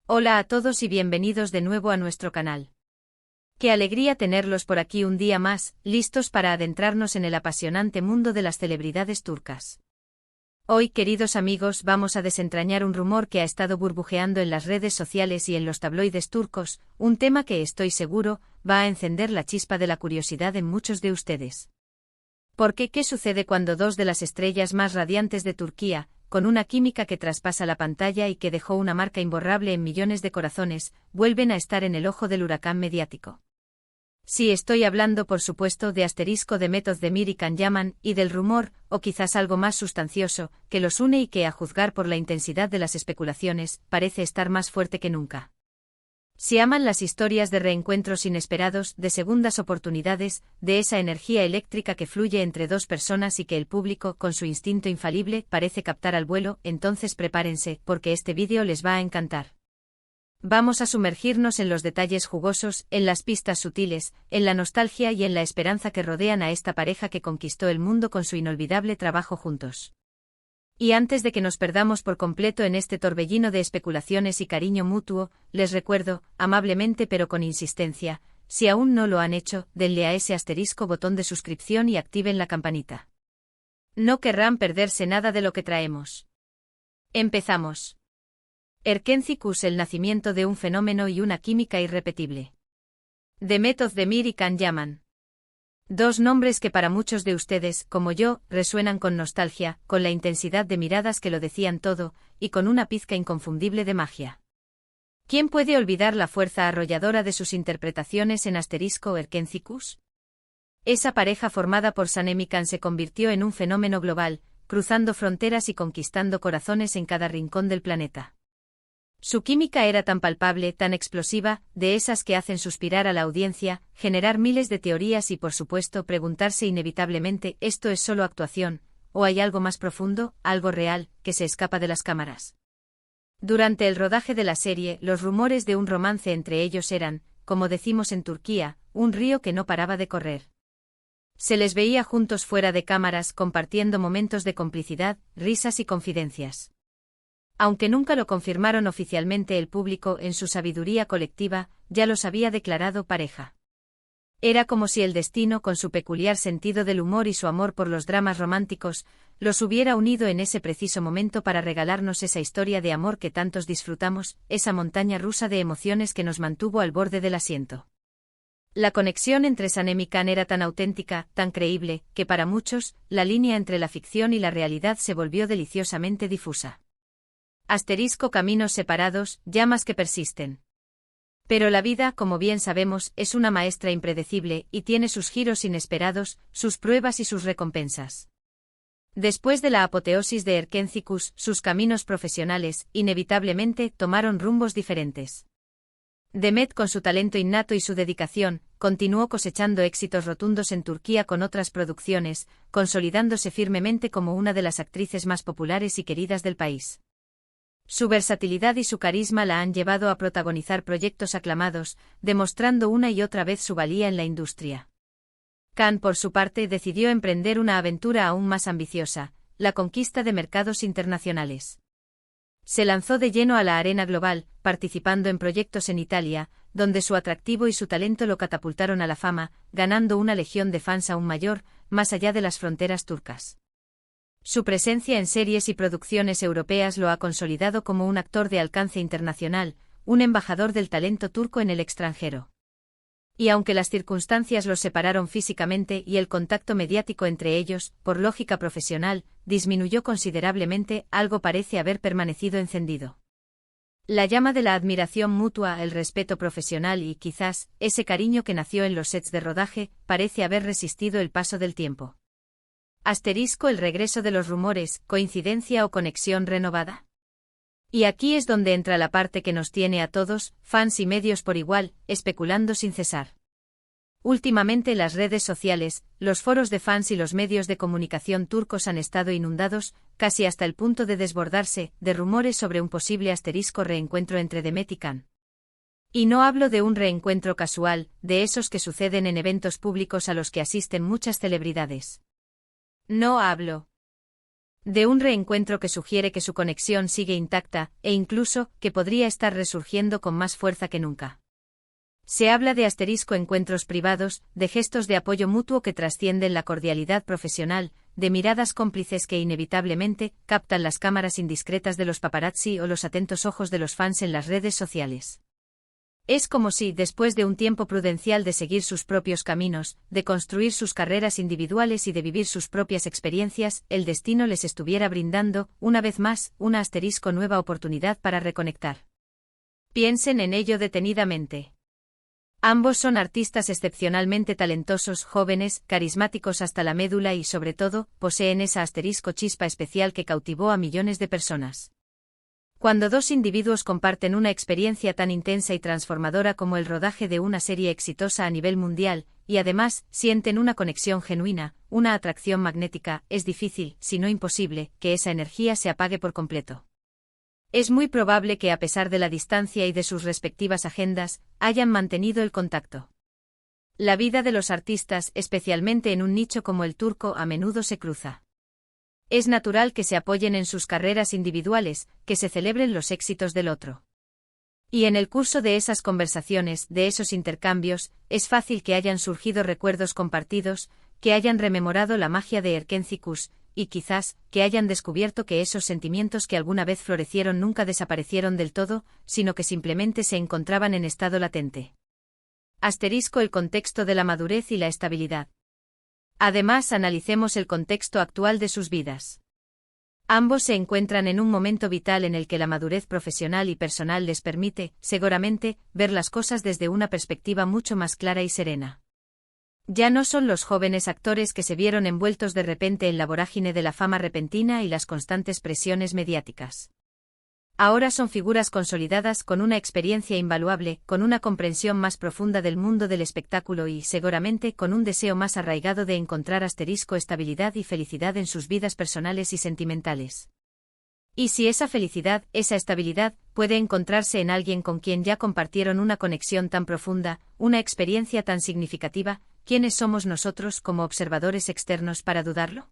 Hola a todos y bienvenidos de nuevo a nuestro canal. Qué alegría tenerlos por aquí un día más, listos para adentrarnos en el apasionante mundo de las celebridades turcas. Hoy, queridos amigos, vamos a desentrañar un rumor que ha estado burbujeando en las redes sociales y en los tabloides turcos, un tema que estoy seguro va a encender la chispa de la curiosidad en muchos de ustedes. Porque, ¿qué sucede cuando dos de las estrellas más radiantes de Turquía, con una química que traspasa la pantalla y que dejó una marca imborrable en millones de corazones, vuelven a estar en el ojo del huracán mediático? Sí, estoy hablando por supuesto de Demet Özdemir y Can Yaman, y del rumor, o quizás algo más sustancioso, que los une y que, a juzgar por la intensidad de las especulaciones, parece estar más fuerte que nunca. Si aman las historias de reencuentros inesperados, de segundas oportunidades, de esa energía eléctrica que fluye entre dos personas y que el público, con su instinto infalible, parece captar al vuelo, entonces prepárense, porque este vídeo les va a encantar. Vamos a sumergirnos en los detalles jugosos, en las pistas sutiles, en la nostalgia y en la esperanza que rodean a esta pareja que conquistó el mundo con su inolvidable trabajo juntos. Y antes de que nos perdamos por completo en este torbellino de especulaciones y cariño mutuo, les recuerdo, amablemente pero con insistencia, si aún no lo han hecho, denle a ese asterisco botón de suscripción y activen la campanita. No querrán perderse nada de lo que traemos. Empezamos. Erkenci-Kuş, el nacimiento de un fenómeno y una química irrepetible. Demet Özdemir y Can Yaman. Dos nombres que para muchos de ustedes, como yo, resuenan con nostalgia, con la intensidad de miradas que lo decían todo, y con una pizca inconfundible de magia. ¿Quién puede olvidar la fuerza arrolladora de sus interpretaciones en Erkenci-Kuş? Esa pareja formada por Sanem y Can se convirtió en un fenómeno global, cruzando fronteras y conquistando corazones en cada rincón del planeta. Su química era tan palpable, tan explosiva, de esas que hacen suspirar a la audiencia, generar miles de teorías y por supuesto preguntarse inevitablemente, ¿esto es solo actuación, o hay algo más profundo, algo real, que se escapa de las cámaras? Durante el rodaje de la serie, los rumores de un romance entre ellos eran, como decimos en Turquía, un río que no paraba de correr. Se les veía juntos fuera de cámaras, compartiendo momentos de complicidad, risas y confidencias. Aunque nunca lo confirmaron oficialmente, el público, en su sabiduría colectiva, ya los había declarado pareja. Era como si el destino, con su peculiar sentido del humor y su amor por los dramas románticos, los hubiera unido en ese preciso momento para regalarnos esa historia de amor que tantos disfrutamos, esa montaña rusa de emociones que nos mantuvo al borde del asiento. La conexión entre Sanem y Can era tan auténtica, tan creíble, que para muchos, la línea entre la ficción y la realidad se volvió deliciosamente difusa. Caminos separados, llamas que persisten. Pero la vida, como bien sabemos, es una maestra impredecible y tiene sus giros inesperados, sus pruebas y sus recompensas. Después de la apoteosis de Erkenci-Kuş, sus caminos profesionales, inevitablemente, tomaron rumbos diferentes. Demet, con su talento innato y su dedicación, continuó cosechando éxitos rotundos en Turquía con otras producciones, consolidándose firmemente como una de las actrices más populares y queridas del país. Su versatilidad y su carisma la han llevado a protagonizar proyectos aclamados, demostrando una y otra vez su valía en la industria. Can, por su parte, decidió emprender una aventura aún más ambiciosa, la conquista de mercados internacionales. Se lanzó de lleno a la arena global, participando en proyectos en Italia, donde su atractivo y su talento lo catapultaron a la fama, ganando una legión de fans aún mayor, más allá de las fronteras turcas. Su presencia en series y producciones europeas lo ha consolidado como un actor de alcance internacional, un embajador del talento turco en el extranjero. Y aunque las circunstancias los separaron físicamente y el contacto mediático entre ellos, por lógica profesional, disminuyó considerablemente, algo parece haber permanecido encendido. La llama de la admiración mutua, el respeto profesional y, quizás, ese cariño que nació en los sets de rodaje, parece haber resistido el paso del tiempo. El regreso de los rumores, coincidencia o conexión renovada. Y aquí es donde entra la parte que nos tiene a todos, fans y medios por igual, especulando sin cesar. Últimamente las redes sociales, los foros de fans y los medios de comunicación turcos han estado inundados, casi hasta el punto de desbordarse, de rumores sobre un posible reencuentro entre Demet y Can. Y no hablo de un reencuentro casual, de esos que suceden en eventos públicos a los que asisten muchas celebridades. No hablo De un reencuentro que sugiere que su conexión sigue intacta, e incluso, que podría estar resurgiendo con más fuerza que nunca. Se habla de encuentros privados, de gestos de apoyo mutuo que trascienden la cordialidad profesional, de miradas cómplices que inevitablemente captan las cámaras indiscretas de los paparazzi o los atentos ojos de los fans en las redes sociales. Es como si, después de un tiempo prudencial de seguir sus propios caminos, de construir sus carreras individuales y de vivir sus propias experiencias, el destino les estuviera brindando, una vez más, una nueva oportunidad para reconectar. Piensen en ello detenidamente. Ambos son artistas excepcionalmente talentosos, jóvenes, carismáticos hasta la médula y, sobre todo, poseen esa chispa especial que cautivó a millones de personas. Cuando dos individuos comparten una experiencia tan intensa y transformadora como el rodaje de una serie exitosa a nivel mundial, y además, sienten una conexión genuina, una atracción magnética, es difícil, si no imposible, que esa energía se apague por completo. Es muy probable que a pesar de la distancia y de sus respectivas agendas, hayan mantenido el contacto. La vida de los artistas, especialmente en un nicho como el turco, a menudo se cruza. Es natural que se apoyen en sus carreras individuales, que se celebren los éxitos del otro. Y en el curso de esas conversaciones, de esos intercambios, es fácil que hayan surgido recuerdos compartidos, que hayan rememorado la magia de Erkenci-Kuş, y quizás, que hayan descubierto que esos sentimientos que alguna vez florecieron nunca desaparecieron del todo, sino que simplemente se encontraban en estado latente. El contexto de la madurez y la estabilidad. Además, analicemos el contexto actual de sus vidas. Ambos se encuentran en un momento vital en el que la madurez profesional y personal les permite, seguramente, ver las cosas desde una perspectiva mucho más clara y serena. Ya no son los jóvenes actores que se vieron envueltos de repente en la vorágine de la fama repentina y las constantes presiones mediáticas. Ahora son figuras consolidadas con una experiencia invaluable, con una comprensión más profunda del mundo del espectáculo y, seguramente, con un deseo más arraigado de encontrar estabilidad y felicidad en sus vidas personales y sentimentales. Y si esa felicidad, esa estabilidad, puede encontrarse en alguien con quien ya compartieron una conexión tan profunda, una experiencia tan significativa, ¿quiénes somos nosotros como observadores externos para dudarlo?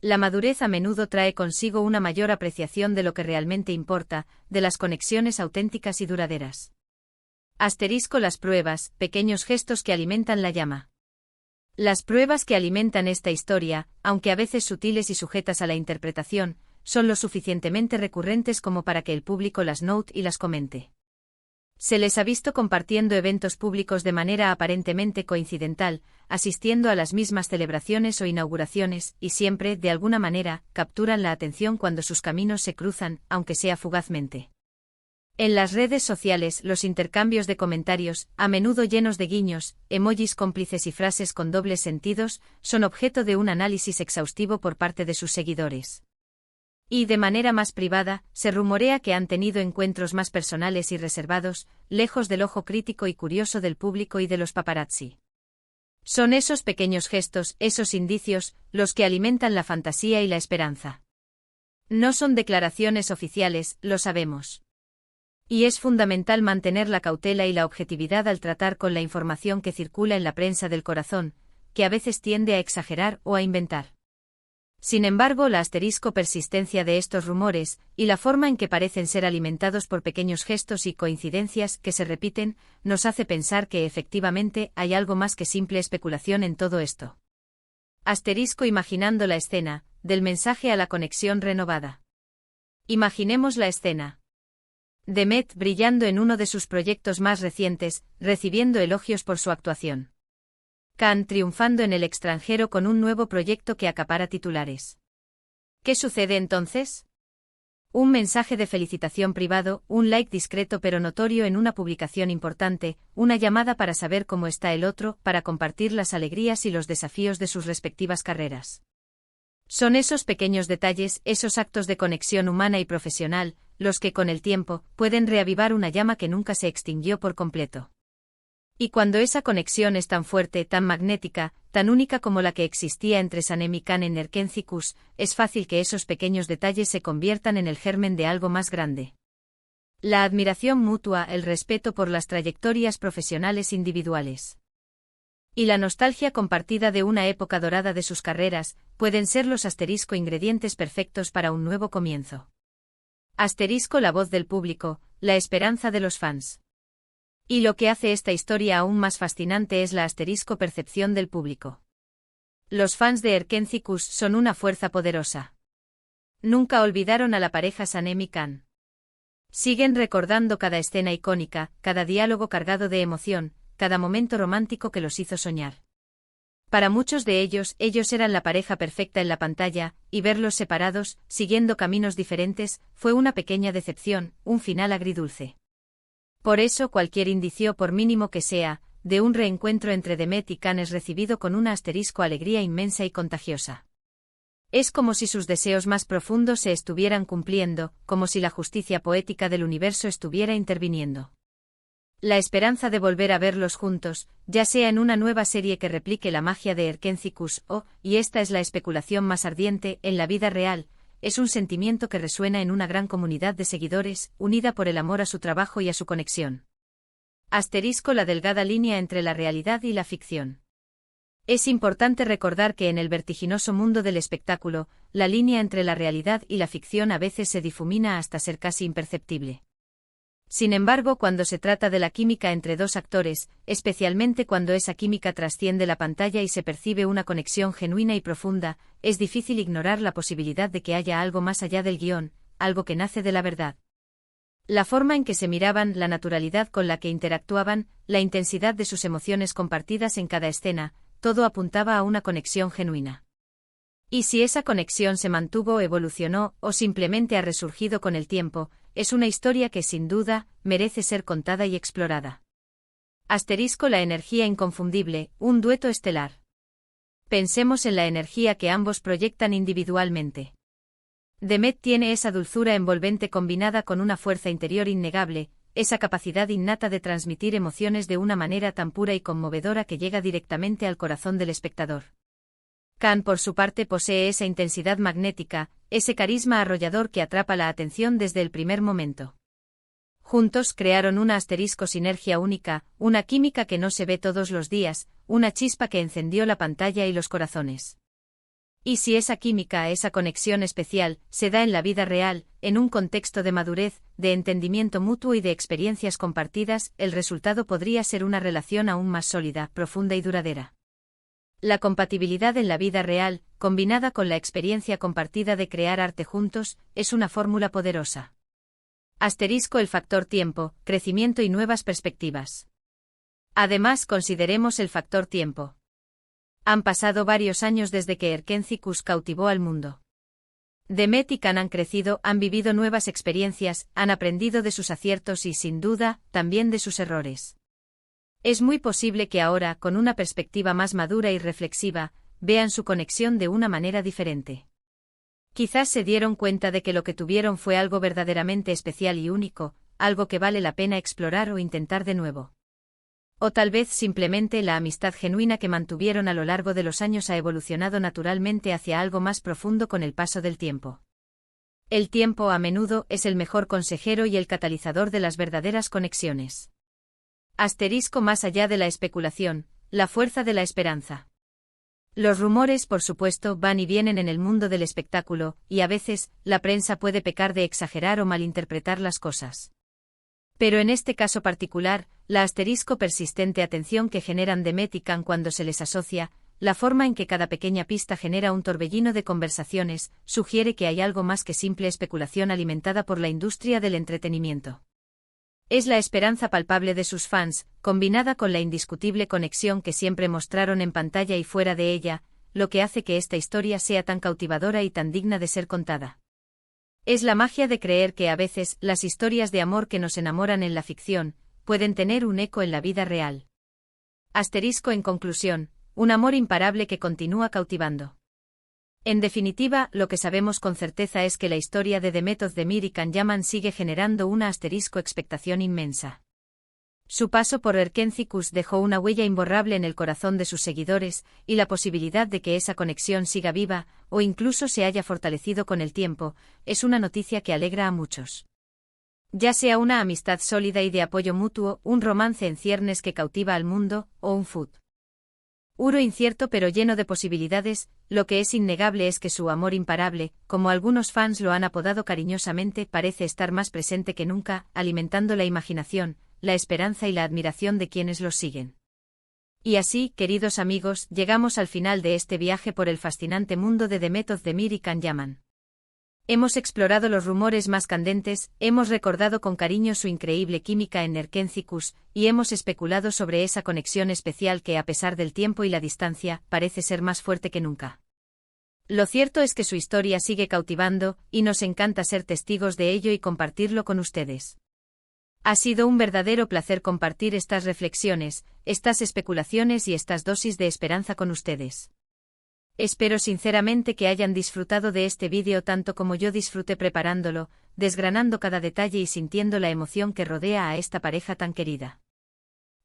La madurez a menudo trae consigo una mayor apreciación de lo que realmente importa, de las conexiones auténticas y duraderas. Las pruebas, pequeños gestos que alimentan la llama. Las pruebas que alimentan esta historia, aunque a veces sutiles y sujetas a la interpretación, son lo suficientemente recurrentes como para que el público las note y las comente. Se les ha visto compartiendo eventos públicos de manera aparentemente coincidental, asistiendo a las mismas celebraciones o inauguraciones, y siempre, de alguna manera, capturan la atención cuando sus caminos se cruzan, aunque sea fugazmente. En las redes sociales, los intercambios de comentarios, a menudo llenos de guiños, emojis cómplices y frases con dobles sentidos, son objeto de un análisis exhaustivo por parte de sus seguidores. Y de manera más privada, se rumorea que han tenido encuentros más personales y reservados, lejos del ojo crítico y curioso del público y de los paparazzi. Son esos pequeños gestos, esos indicios, los que alimentan la fantasía y la esperanza. No son declaraciones oficiales, lo sabemos. Y es fundamental mantener la cautela y la objetividad al tratar con la información que circula en la prensa del corazón, que a veces tiende a exagerar o a inventar. Sin embargo, la persistencia de estos rumores, y la forma en que parecen ser alimentados por pequeños gestos y coincidencias que se repiten, nos hace pensar que efectivamente hay algo más que simple especulación en todo esto. Imaginando la escena, del mensaje a la conexión renovada. Imaginemos la escena. Demet brillando en uno de sus proyectos más recientes, recibiendo elogios por su actuación. Can triunfando en el extranjero con un nuevo proyecto que acapara titulares. ¿Qué sucede entonces? Un mensaje de felicitación privado, un like discreto pero notorio en una publicación importante, una llamada para saber cómo está el otro, para compartir las alegrías y los desafíos de sus respectivas carreras. Son esos pequeños detalles, esos actos de conexión humana y profesional, los que con el tiempo, pueden reavivar una llama que nunca se extinguió por completo. Y cuando esa conexión es tan fuerte, tan magnética, tan única como la que existía entre Sanem y Can en Erkenci-Kuş, es fácil que esos pequeños detalles se conviertan en el germen de algo más grande. La admiración mutua, el respeto por las trayectorias profesionales individuales. Y la nostalgia compartida de una época dorada de sus carreras, pueden ser los asterisco ingredientes perfectos para un nuevo comienzo. Asterisco la voz del público, la esperanza de los fans. Y lo que hace esta historia aún más fascinante es la asterisco percepción del público. Los fans de Erkenci-Kuş son una fuerza poderosa. Nunca olvidaron a la pareja Sanem y Kaan. Siguen recordando cada escena icónica, cada diálogo cargado de emoción, cada momento romántico que los hizo soñar. Para muchos de ellos eran la pareja perfecta en la pantalla, y verlos separados, siguiendo caminos diferentes, fue una pequeña decepción, un final agridulce. Por eso cualquier indicio, por mínimo que sea, de un reencuentro entre Demet y Kaan es recibido con una asterisco alegría inmensa y contagiosa. Es como si sus deseos más profundos se estuvieran cumpliendo, como si la justicia poética del universo estuviera interviniendo. La esperanza de volver a verlos juntos, ya sea en una nueva serie que replique la magia de Erkenci-Kuş o, y esta es la especulación más ardiente, en la vida real, es un sentimiento que resuena en una gran comunidad de seguidores, unida por el amor a su trabajo y a su conexión. Asterisco la delgada línea entre la realidad y la ficción. Es importante recordar que en el vertiginoso mundo del espectáculo, la línea entre la realidad y la ficción a veces se difumina hasta ser casi imperceptible. Sin embargo, cuando se trata de la química entre dos actores, especialmente cuando esa química trasciende la pantalla y se percibe una conexión genuina y profunda, es difícil ignorar la posibilidad de que haya algo más allá del guión, algo que nace de la verdad. La forma en que se miraban, la naturalidad con la que interactuaban, la intensidad de sus emociones compartidas en cada escena, todo apuntaba a una conexión genuina. Y si esa conexión se mantuvo, evolucionó, o simplemente ha resurgido con el tiempo, es una historia que sin duda, merece ser contada y explorada. Asterisco la energía inconfundible, un dueto estelar. Pensemos en la energía que ambos proyectan individualmente. Demet tiene esa dulzura envolvente combinada con una fuerza interior innegable, esa capacidad innata de transmitir emociones de una manera tan pura y conmovedora que llega directamente al corazón del espectador. Kaan por su parte posee esa intensidad magnética, ese carisma arrollador que atrapa la atención desde el primer momento. Juntos crearon una asterisco sinergia única, una química que no se ve todos los días, una chispa que encendió la pantalla y los corazones. Y si esa química, esa conexión especial, se da en la vida real, en un contexto de madurez, de entendimiento mutuo y de experiencias compartidas, el resultado podría ser una relación aún más sólida, profunda y duradera. La compatibilidad en la vida real, combinada con la experiencia compartida de crear arte juntos, es una fórmula poderosa. Asterisco el factor tiempo, crecimiento y nuevas perspectivas. Además, consideremos el factor tiempo. Han pasado varios años desde que Erkenci-Kuş cautivó al mundo. Demet y Kaan han crecido, han vivido nuevas experiencias, han aprendido de sus aciertos y, sin duda, también de sus errores. Es muy posible que ahora, con una perspectiva más madura y reflexiva, vean su conexión de una manera diferente. Quizás se dieron cuenta de que lo que tuvieron fue algo verdaderamente especial y único, algo que vale la pena explorar o intentar de nuevo. O tal vez simplemente la amistad genuina que mantuvieron a lo largo de los años ha evolucionado naturalmente hacia algo más profundo con el paso del tiempo. El tiempo a menudo es el mejor consejero y el catalizador de las verdaderas conexiones. Asterisco más allá de la especulación, la fuerza de la esperanza. Los rumores, por supuesto, van y vienen en el mundo del espectáculo, y a veces, la prensa puede pecar de exagerar o malinterpretar las cosas. Pero en este caso particular, la asterisco persistente atención que generan Demet y Kaan cuando se les asocia, la forma en que cada pequeña pista genera un torbellino de conversaciones, sugiere que hay algo más que simple especulación alimentada por la industria del entretenimiento. Es la esperanza palpable de sus fans, combinada con la indiscutible conexión que siempre mostraron en pantalla y fuera de ella, lo que hace que esta historia sea tan cautivadora y tan digna de ser contada. Es la magia de creer que a veces las historias de amor que nos enamoran en la ficción pueden tener un eco en la vida real. Asterisco en conclusión, un amor imparable que continúa cautivando. En definitiva, lo que sabemos con certeza es que la historia de Demet Özdemir y Kaan Yaman sigue generando una asterisco expectación inmensa. Su paso por Erkenci-Kuş dejó una huella imborrable en el corazón de sus seguidores, y la posibilidad de que esa conexión siga viva, o incluso se haya fortalecido con el tiempo, es una noticia que alegra a muchos. Ya sea una amistad sólida y de apoyo mutuo, un romance en ciernes que cautiva al mundo, o un food Uro incierto pero lleno de posibilidades, lo que es innegable es que su amor imparable, como algunos fans lo han apodado cariñosamente, parece estar más presente que nunca, alimentando la imaginación, la esperanza y la admiración de quienes los siguen. Y así, queridos amigos, llegamos al final de este viaje por el fascinante mundo de Demet Özdemir y Can Yaman. Hemos explorado los rumores más candentes, hemos recordado con cariño su increíble química en Erkenci Kuş, y hemos especulado sobre esa conexión especial que, a pesar del tiempo y la distancia, parece ser más fuerte que nunca. Lo cierto es que su historia sigue cautivando, y nos encanta ser testigos de ello y compartirlo con ustedes. Ha sido un verdadero placer compartir estas reflexiones, estas especulaciones y estas dosis de esperanza con ustedes. Espero sinceramente que hayan disfrutado de este vídeo tanto como yo disfruté preparándolo, desgranando cada detalle y sintiendo la emoción que rodea a esta pareja tan querida.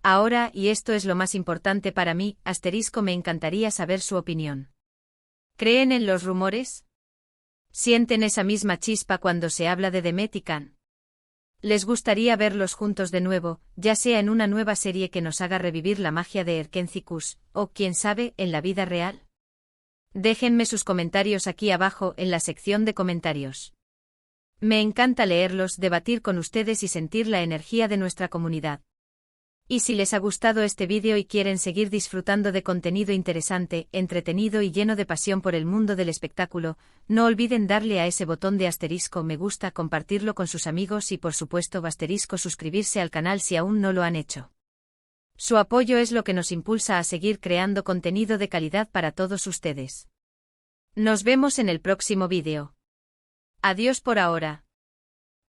Ahora, y esto es lo más importante para mí, me encantaría saber su opinión. ¿Creen en los rumores? ¿Sienten esa misma chispa cuando se habla de Demet y Can? ¿Les gustaría verlos juntos de nuevo, ya sea en una nueva serie que nos haga revivir la magia de Erkenci Kuş, o, quién sabe, en la vida real? Déjenme sus comentarios aquí abajo en la sección de comentarios. Me encanta leerlos, debatir con ustedes y sentir la energía de nuestra comunidad. Y si les ha gustado este vídeo y quieren seguir disfrutando de contenido interesante, entretenido y lleno de pasión por el mundo del espectáculo, no olviden darle a ese botón de asterisco me gusta, compartirlo con sus amigos y por supuesto suscribirse al canal si aún no lo han hecho. Su apoyo es lo que nos impulsa a seguir creando contenido de calidad para todos ustedes. Nos vemos en el próximo vídeo. Adiós por ahora.